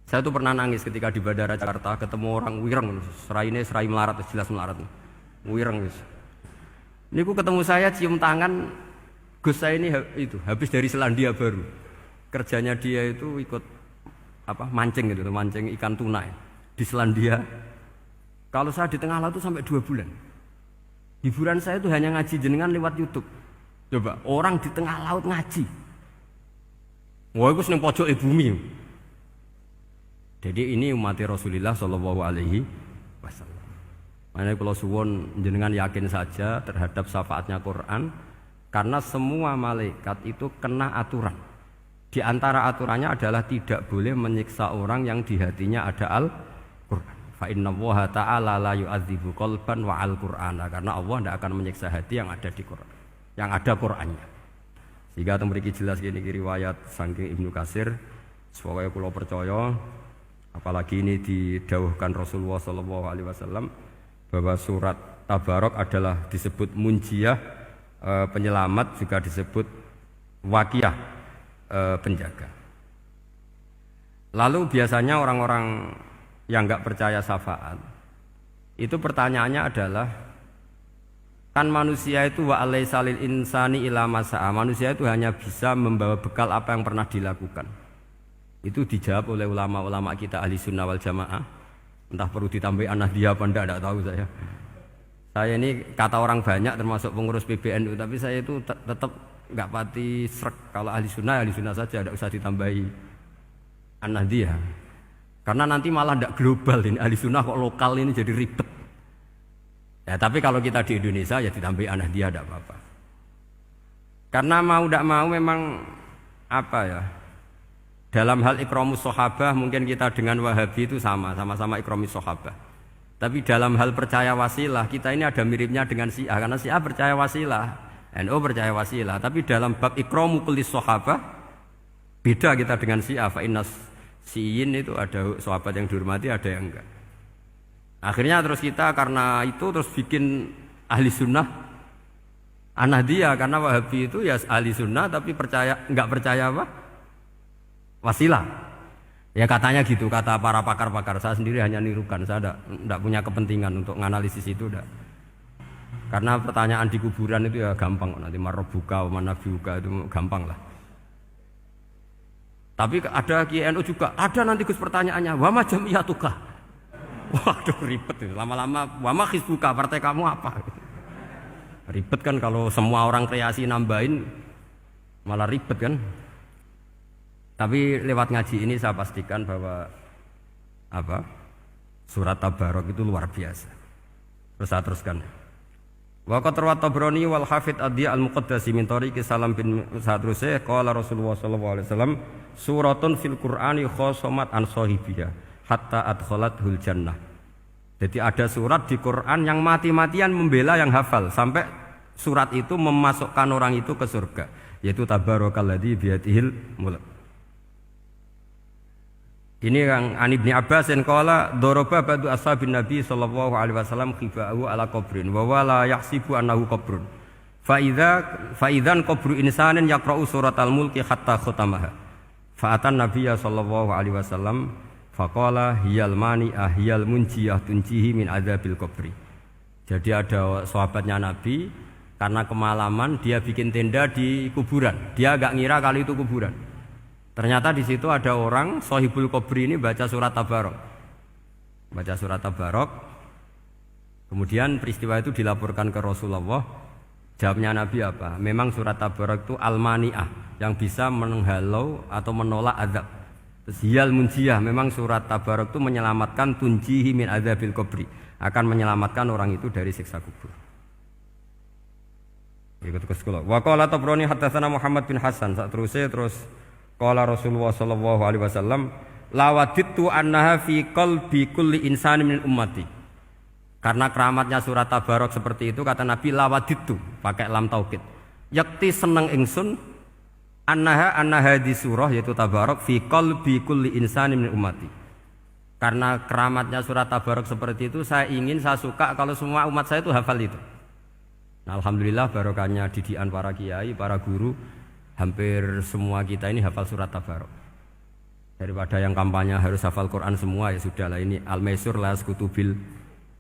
Saya tuh pernah nangis ketika di Bandara Jakarta ketemu orang wireng, serai melarat, jelas melarat, wireng wis. Ini aku ketemu saya cium tangan, Gus saya ini itu habis dari Selandia Baru, kerjanya dia itu ikut apa mancing gitu, mancing ikan tuna di Selandia. Kalau saya di tengah laut itu sampai 2 bulan. Hiburan saya itu hanya ngaji jenengan lewat YouTube. Coba orang di tengah laut ngaji. Wah, itu seneng pojok bumi. Jadi ini umat Rasulullah Shallallahu Alaihi Wasallam. Makanya kalau suwon jenengan yakin saja terhadap syafaatnya Quran, karena semua malaikat itu kena aturan. Di antara aturannya adalah tidak boleh menyiksa orang yang di hatinya ada Al-Quran. Fa inna Allaha ta'ala la yu'adzibu qalban wa al-Qur'ana, karena Allah tidak akan menyiksa hati yang ada di Quran, yang ada Qurannya. Sehingga memiliki jelas gini riwayat saking Ibnu Katsir, supaya kula percaya, apalagi ini didhawuhkan Rasulullah sallallahu alaihi wasallam bahwa surat Tabarok adalah disebut munjiyah, penyelamat, juga disebut waqiyah, penjaga. Lalu biasanya orang-orang yang enggak percaya syafaat itu pertanyaannya adalah, kan manusia itu wa alaisa lil insani ila masa'a, manusia itu hanya bisa membawa bekal apa yang pernah dilakukan. Itu dijawab oleh ulama-ulama kita ahli sunnah wal jamaah. Entah perlu ditambahi anahdia apa enggak tahu saya. Saya ini kata orang banyak termasuk pengurus PBNU, tapi saya itu tetap enggak pati srek. Kalau ahli sunnah saja, enggak usah ditambahi anahdia. Karena nanti malah enggak global ini, ahli sunnah kok lokal ini jadi ribet. Ya, tapi kalau kita di Indonesia ya ditambahi anahdia enggak apa-apa. Karena mau enggak mau memang apa ya? Dalam hal ikramus sahabah mungkin kita dengan Wahabi itu sama-sama ikramus sahabah. Tapi dalam hal percaya wasilah kita ini ada miripnya dengan Syiah, karena Syiah percaya wasilah, NU percaya wasilah. Tapi dalam bab ikramu kulli sahabah beda kita dengan Syiah. Fa innas Syiin itu ada sahabat yang dihormati, ada yang enggak. Akhirnya terus kita karena itu terus bikin ahli sunnah anahdia, karena Wahabi itu ya ahli sunnah tapi enggak percaya apa? Wasilah. Ya katanya gitu, kata para pakar-pakar. Saya sendiri hanya nirukan, saya tidak punya kepentingan untuk menganalisis itu. Enggak. Karena pertanyaan di kuburan itu ya gampang, nanti marobuka, manabiuka itu gampang lah. Tapi ada KNU juga, ada nanti Gus pertanyaannya, wama jamiyatuka. Waduh ribet itu, lama-lama wama hizbuka, partai kamu apa? Ribet kan kalau semua orang kreasi nambahin, malah ribet kan. Tapi lewat ngaji ini saya pastikan bahwa surat Tabarok itu luar biasa. Terus saya teruskan. Wa qad rawat Tabrani wal Hafidz Ad-Diya al-Muqaddasi min tariqi Salam bin Sadrusih qala Rasulullah sallallahu alaihi wasallam suratun fil Qur'ani khosomat an sahibiha hatta adkhalathul jannah. Jadi ada surat di Quran yang mati-matian membela yang hafal sampai surat itu memasukkan orang itu ke surga, yaitu Tabarakalladzi biyadihil mulk. Ini yang An Ibni Abbas yang qala daraba ba'du ashabin Nabi sallallahu alaihi wasallam khiba'u ala qabrin wa wala yahsibu annahu qabrun. Fa idzan qabru insanin yaqra'u suratal mulki hatta khatamaha. Fa atan Nabiyya sallallahu alaihi wasallam faqala hiyal mani'ah hiyal munjiyah tunjihi min adzabil qabri. Jadi ada sahabatnya Nabi karena kemalaman dia bikin tenda di kuburan. Dia enggak ngira kali itu kuburan. Ternyata di situ ada orang Sohibul Qabri ini baca surat Tabarok. Baca surat Tabarok. Kemudian peristiwa itu dilaporkan ke Rasulullah. Jawabnya Nabi apa? Memang surat Tabarok itu al-mani'ah, yang bisa menghalau atau menolak azab. Terus hiyal munjiyah, memang surat Tabarok itu menyelamatkan tunjihi min adzabil qabri, akan menyelamatkan orang itu dari siksa kubur. Ikut ke sekolah. Wa qala Tabrani haddatsana Muhammad bin Hasan. Terus qala Rasulullah sallallahu alaihi wasallam lawadittu annaha fi qalbi kulli insani min ummati. Karena keramatnya surat Tabarok seperti itu, kata Nabi lawadittu pakai lam taukid. Yakti seneng ingsun annaha di surah yaitu Tabarok fi qalbi kulli insani min ummati. Karena keramatnya surat Tabarok seperti itu, saya suka kalau semua umat saya itu hafal itu. Nah, alhamdulillah barokahnya didikan para kiai, para guru, hampir semua kita ini hafal surat Tabarok. Daripada yang kampanye harus hafal Quran semua, ya sudahlah, ini al-maisur la yasqutu bil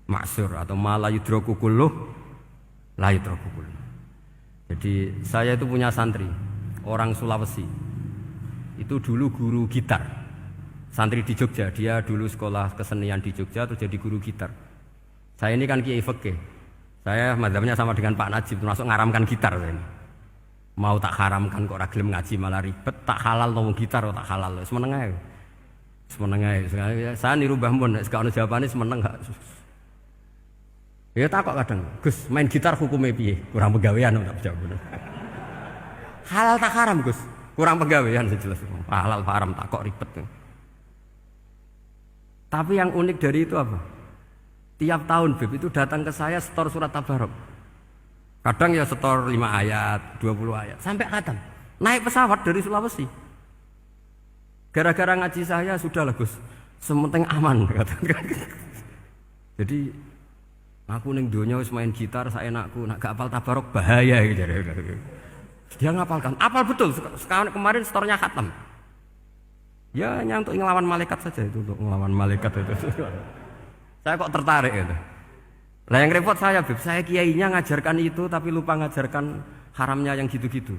ma'sur, atau ma la yudraku kulluh la yudraku kulluh. Jadi saya itu punya santri orang Sulawesi. Itu dulu guru gitar. Santri di Jogja, dia dulu sekolah kesenian di Jogja terus jadi guru gitar. Saya ini kan kiai fikih. Saya mazhabnya sama dengan Pak Najib, termasuk ngaramkan gitar saya ini. Mau tak haramkan kok ora gelem ngaji malah ribet, tak halal ngomong gitar kok tak halal. Semeneng ae. Semeneng ae. Saya niru Mbah Mun nek gak ono jawabane semeneng gak. Ya takok kadang, Gus, main gitar hukumnya piye? Kurang pegawean tak jawab. Halal tak haram, Gus? Kurang pegawean sejelas. Halal haram tak kok ribet. Tapi yang unik dari itu apa? Tiap tahun Beb itu datang ke saya setor surat Tabarok. Kadang ya setor 5 ayat, 20 ayat, sampai khatam. Naik pesawat dari Sulawesi. Gara-gara ngaji saya, sudahlah Gus, sementing aman. Jadi, aku ning donya wis main gitar saenakku, nak gak apal Tabarok bahaya gitu. Dia ngapalkan, apal betul. Sekarang kemarin setornya khatam. Ya hanya untuk ngelawan malaikat saja itu, untuk ngelawan malaikat itu. Saya kok tertarik gitu. Lah yang repot saya, Beb, saya kiainya ngajarkan itu tapi lupa ngajarkan haramnya yang gitu-gitu.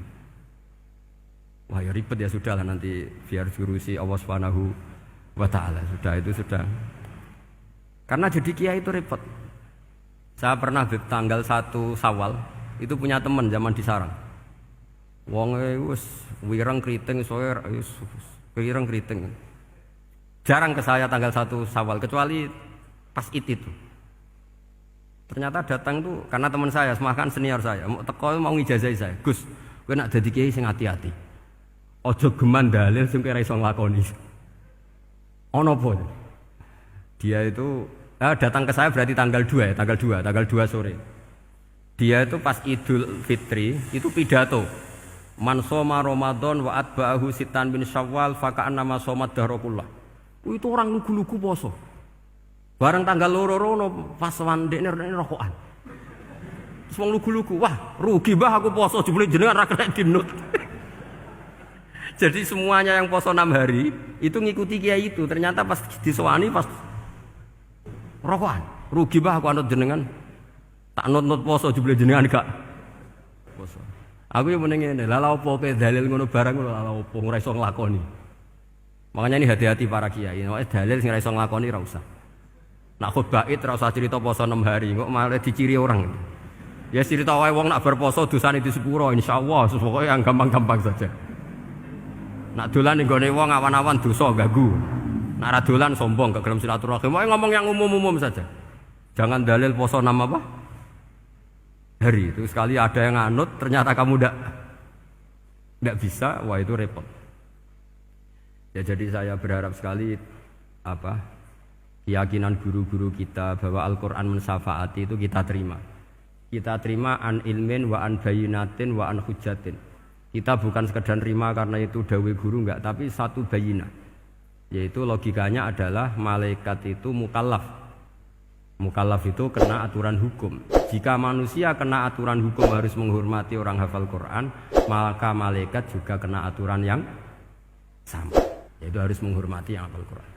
Wah ya ribet ya, sudahlah nanti biar diurusi Allah Subhanahu wa taala. Sudah itu sudah. Karena jadi kiai itu repot. Saya pernah Beb tanggal 1 Syawal itu punya teman zaman di Sarang. Wonge wis wireng kriting soe wis wireng kriting. Jarang ke saya tanggal 1 Syawal kecuali pas itu. Ternyata datang tuh karena teman saya, semakan senior saya, mau teko mau ngijazahi saya. Gus, kowe nak dadi kiai sing hati-hati. Aja geman dalil sing ora iso nglakoni. Ono apa? Dia itu datang ke saya berarti tanggal 2 ya, tanggal 2 sore. Dia itu pas Idul Fitri itu pidato. Man shoma Ramadan wa atba'ahu sitan bin Syawal fa ka'annama shoma dahrakullah. Itu orang lugu-lugu poso. Bareng tanggal loro-loro pas wandekne rokokan. Terus wong lugu-lugu, wah rugi mbah aku poso jebule jenengan ra kena dinut. Jadi semuanya yang poso 6 hari itu ngikuti kiai itu. Ternyata pas disowani pas rokokan, rugi mbah aku anut jenengan. Tak nut-nut poso jebule jenengan gak poso. Aku yo meneng ngene, lha opo kowe dalil ngono barang lho, lha opo ora iso nglakoni. Makanya ini hati-hati para kiai, nek dalil sing ora iso nglakoni ra usah. Nak khutbah Id ora usah cerita poso 6 hari, kok malah diciri orang. Ya cerita wae wong nak berposo dosane di sepuro insyaallah, pokoke yang gampang-gampang saja. Nak dolan ning gone wong awan-awan dosa ganggu. Nak ra dolan sombong gak gelem silaturahim. Wae ngomong yang umum-umum saja. Jangan dalil poso 6 apa? Hari itu sekali ada yang nganut ternyata kamu ndak bisa, wah itu repot. Ya jadi saya berharap sekali keyakinan guru-guru kita bahwa Al-Quran mensyafaati itu kita terima. Kita terima an ilmin wa an bayinatin wa an hujatin. Kita bukan sekedar terima karena itu dawai guru enggak, tapi satu bayina. Yaitu logikanya adalah malaikat itu mukallaf. Mukallaf itu kena aturan hukum. Jika manusia kena aturan hukum harus menghormati orang hafal Quran, maka malaikat juga kena aturan yang sama. Yaitu harus menghormati yang hafal Quran.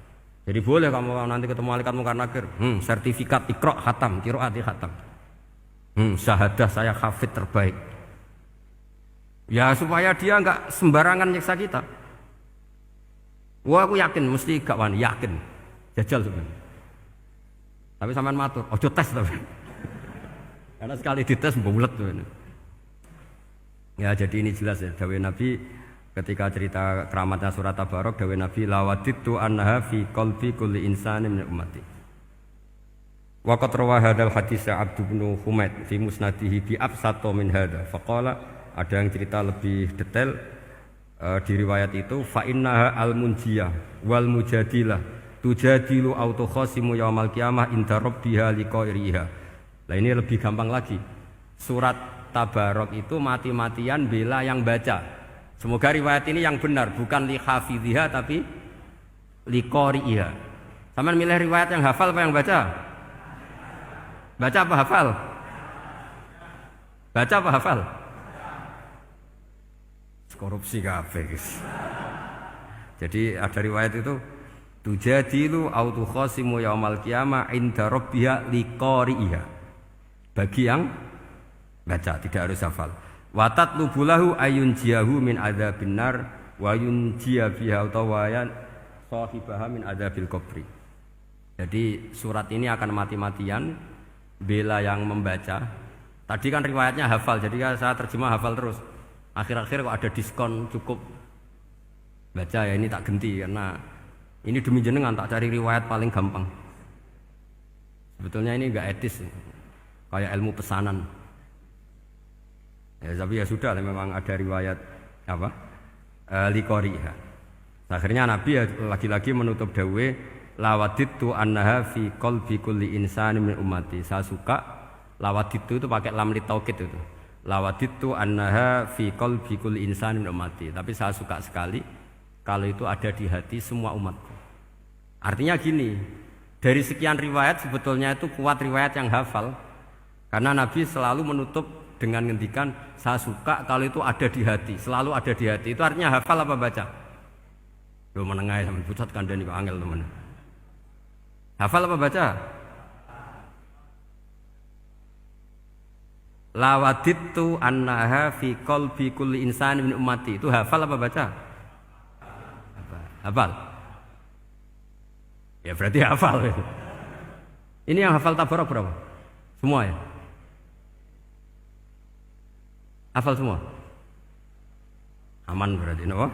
Jadi boleh kamu nanti ketemu malaikat mungkar nakir, sertifikat Iqra khatam, qiraati khatam. Syahadah saya hafid terbaik. Ya supaya dia enggak sembarangan nyiksa kita. Wah aku yakin mesti gak wani, yakin. Jajal sebenarnya. Tapi sampean matur, ojo tes tapi. Karena sekali dites bulet tuh ini. Ya jadi ini jelas ya, dawuh Nabi ketika cerita keramatnya surat Tabarok, dawuh Nabi lawaditu annaha fi qalbi kulli insanin min ummati. Wa qad rawa hadzal hadits Abdu bin Humaid fi musnadihi bi absato min hadza. Faqala ada yang cerita lebih detail di riwayat itu fa innaha al munjiyah wal mujadilah tujadilu auto khasimu yaumal qiyamah inda rabbiha liqairiha. Nah ini lebih gampang lagi. Surat Tabarok itu mati-matian bela yang baca. Semoga riwayat ini yang benar, bukan li hafidhiha tapi li qari'iha. Sampeyan milih riwayat yang hafal apa yang baca? Baca apa hafal? Baca apa hafal? Korupsi kabeh, guys. Jadi ada riwayat itu tujadilu au tukhasimu yaumal qiyamah inda rabbiha liqari'iha. Bagi yang baca tidak harus hafal. Wa tatlubulahu ayun jiyahu min adzabin nar wa yunjiya biha utawayan sahibaha min adzabil qabri. Jadi surat ini akan mati-matian bela yang membaca. Tadi kan riwayatnya hafal, jadi saya terjemah hafal terus. Akhir-akhir kok ada diskon cukup baca ya, ini tak ganti karena ini demi jenengan tak cari riwayat paling gampang. Sebetulnya ini enggak etis, kayak ilmu pesanan. Ya, tapi ya sudah, memang ada riwayat apa? Liqariha. Akhirnya Nabi ya lagi-lagi menutup dawe lawaditu annaha fi qalbi kulli insani min ummati. Saya suka lawaditu itu pakai lam li taukid itu. Lawaditu annaha fi qalbi kulli insani min ummati. Tapi saya suka sekali kalau itu ada di hati semua umatku. Artinya gini, dari sekian riwayat sebetulnya itu kuat riwayat yang hafal. Karena Nabi selalu menutup dengan ngendikan saya suka kalau itu ada di hati, selalu ada di hati. Itu artinya hafal apa baca? Loh menengah sampai pucat kandani kok angel teman. Hafal apa baca? Lawaditu annaha fi qalbi kulli insani min ummati. Itu hafal apa baca? Hafal. Ya berarti hafal. Ini yang hafal tabarok berapa? Semua ya? Hafal semua? Aman berarti, no?